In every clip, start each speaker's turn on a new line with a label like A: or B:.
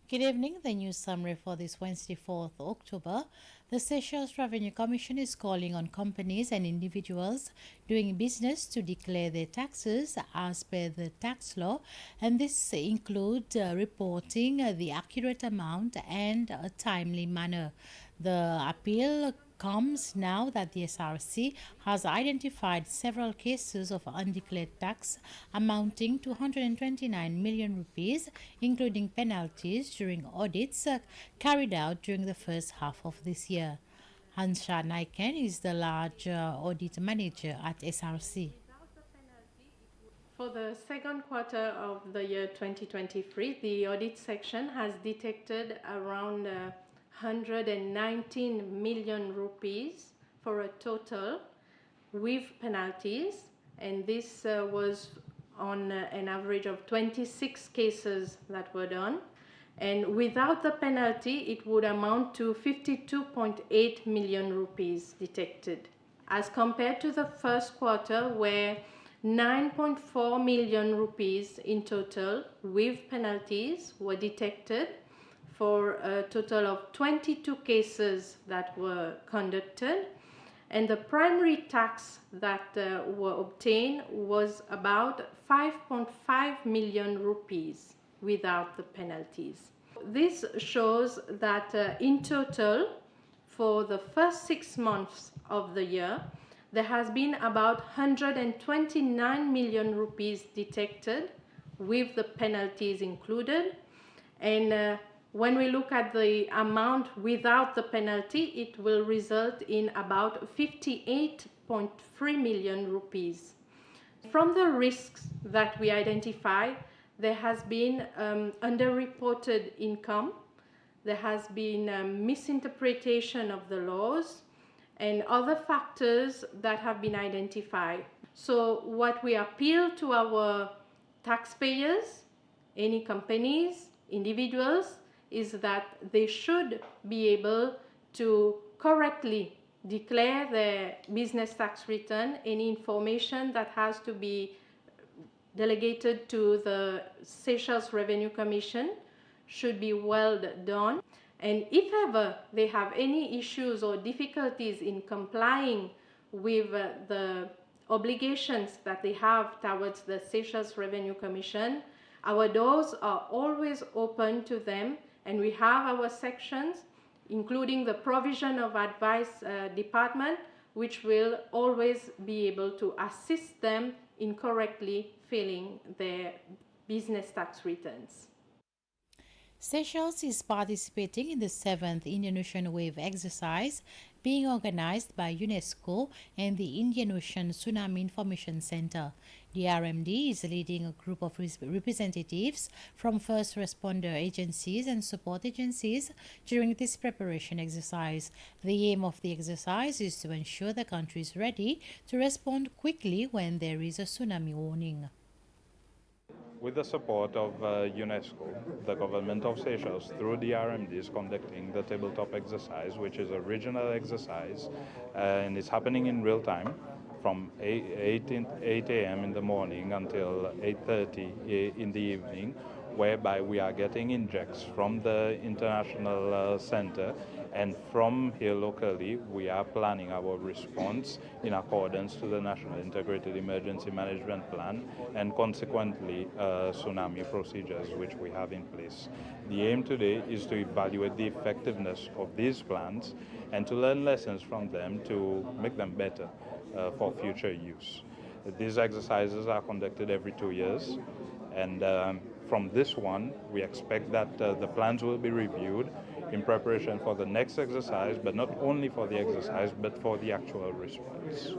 A: Good evening. The news summary for this Wednesday, 4th October. The Seychelles Revenue Commission is calling on companies and individuals doing business to declare their taxes as per the tax law, and this includes reporting the accurate amount and a timely manner. The appeal comes now that the SRC has identified several cases of undeclared tax amounting to 129 million rupees, including penalties during audits carried out during the first half of this year. Hansha Naiken is the large audit manager at SRC.
B: For the second quarter of the year 2023, the audit section has detected around 119 million rupees for a total with penalties, and this was on an average of 26 cases that were done. And without the penalty, it would amount to 52.8 million rupees detected, as compared to the first quarter, where 9.4 million rupees in total with penalties were detected for a total of 22 cases that were conducted, and the primary tax that were obtained was about 5.5 million rupees without the penalties. This shows that in total, for the first 6 months of the year, there has been about 129 million rupees detected with the penalties included. And when we look at the amount without the penalty, it will result in about 58.3 million rupees. From the risks that we identify, there has been underreported income, there has been misinterpretation of the laws, and other factors that have been identified. So what we appeal to our taxpayers, any companies, individuals, is that they should be able to correctly declare their business tax return. Any information that has to be delegated to the Seychelles Revenue Commission should be well done. And if ever they have any issues or difficulties in complying with the obligations that they have towards the Seychelles Revenue Commission, our doors are always open to them, and we have our sections, including the provision of advice department, which will always be able to assist them in correctly filing their business tax returns.
A: Seychelles is participating in the 7th Indian Ocean Wave exercise being organized by UNESCO and the Indian Ocean Tsunami Information Center. The RMD is leading a group of representatives from first responder agencies and support agencies during this preparation exercise. The aim of the exercise is to ensure the country is ready to respond quickly when there is a tsunami warning.
C: With the support of UNESCO, the government of Seychelles, through the RMD, is conducting the tabletop exercise, which is a regional exercise, and it's happening in real time from 8 a.m. in the morning until 8:30 in the evening, whereby we are getting injects from the international center, and from here locally we are planning our response in accordance to the National Integrated Emergency Management Plan and consequently tsunami procedures which we have in place. The aim today is to evaluate the effectiveness of these plans and to learn lessons from them to make them better for future use. These exercises are conducted every 2 years, and from this one, we expect that the plans will be reviewed in preparation for the next exercise, but not only for the exercise, but for the actual response.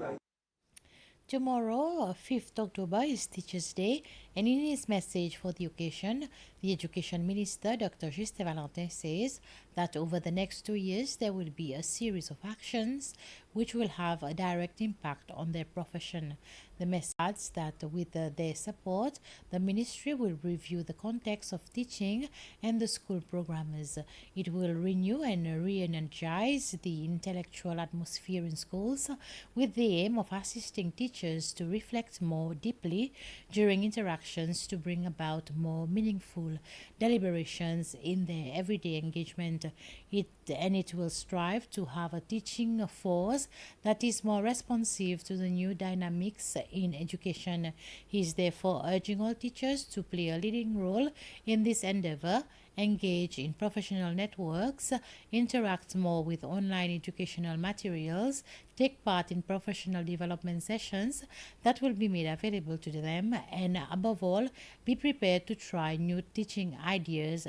A: Tomorrow, 5th October, is Teachers' Day, and in his message for the occasion, the Education Minister, Dr. Justin Valentin, says that over the next 2 years, there will be a series of actions which will have a direct impact on their profession. The message adds that with their support, the ministry will review the context of teaching and the school programmers. It will renew and re-energize the intellectual atmosphere in schools with the aim of assisting teachers to reflect more deeply during interaction actions to bring about more meaningful deliberations in their everyday engagement. It will strive to have a teaching force that is more responsive to the new dynamics in education. He is therefore urging all teachers to play a leading role in this endeavor, engage in professional networks, interact more with online educational materials, take part in professional development sessions that will be made available to them, and above all, be prepared to try new teaching ideas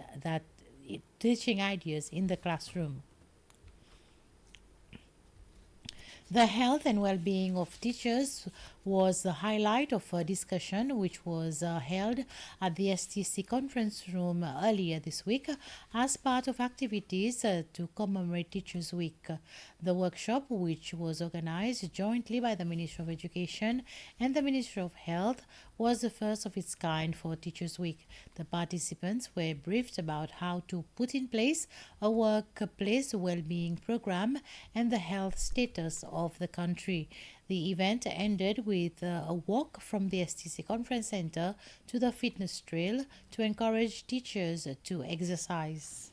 A: in the classroom. The health and well-being of teachers was the highlight of a discussion which was held at the STC conference room earlier this week as part of activities to commemorate Teachers Week. The workshop, which was organized jointly by the Ministry of Education and the Ministry of Health, was the first of its kind for Teachers Week. The participants were briefed about how to put in place a workplace well-being program and the health status of the country. The event ended with a walk from the STC Conference Center to the fitness trail to encourage teachers to exercise.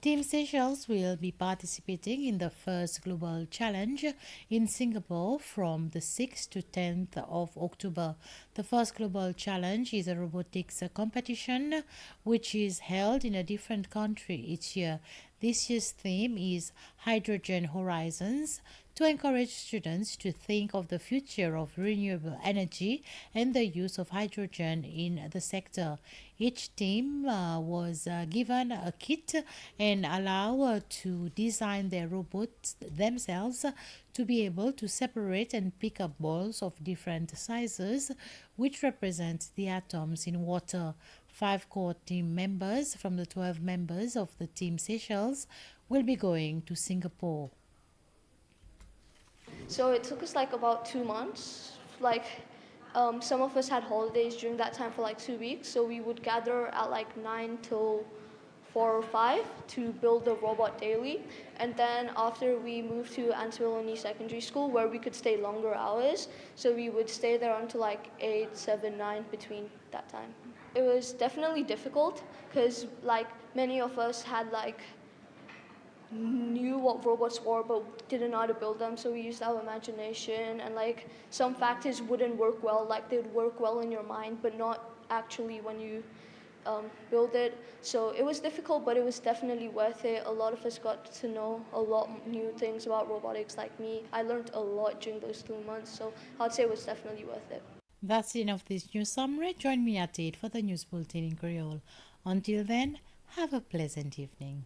A: Team Seychelles will be participating in the first Global Challenge in Singapore from the 6th to 10th of October. The first Global Challenge is a robotics competition which is held in a different country each year. This year's theme is Hydrogen Horizons, to encourage students to think of the future of renewable energy and the use of hydrogen in the sector. Each team was given a kit and allowed to design their robots themselves to be able to separate and pick up balls of different sizes, which represent the atoms in water. 5 core team members from the 12 members of the Team Seychelles will be going to Singapore.
D: So it took us like about 2 months. Some of us had holidays during that time for like 2 weeks, so we would gather at like 9 till 4 or 5 to build the robot daily. And then after we moved to Antwerp Secondary School, where we could stay longer hours, so we would stay there until like 8, 7, 9 between that time. It was definitely difficult because like many of us had like knew what robots were but didn't know how to build them, so we used our imagination, and like some factors wouldn't work well, like they'd work well in your mind but not actually when you build it. So it was difficult, but it was definitely worth it. A lot of us got to know a lot new things about robotics. Like me, I learned a lot during those 2 months, so I'd say it was definitely worth it.
A: That's the end of this news summary. Join me at 8 for the news bulletin in Creole. Until then, have a pleasant evening.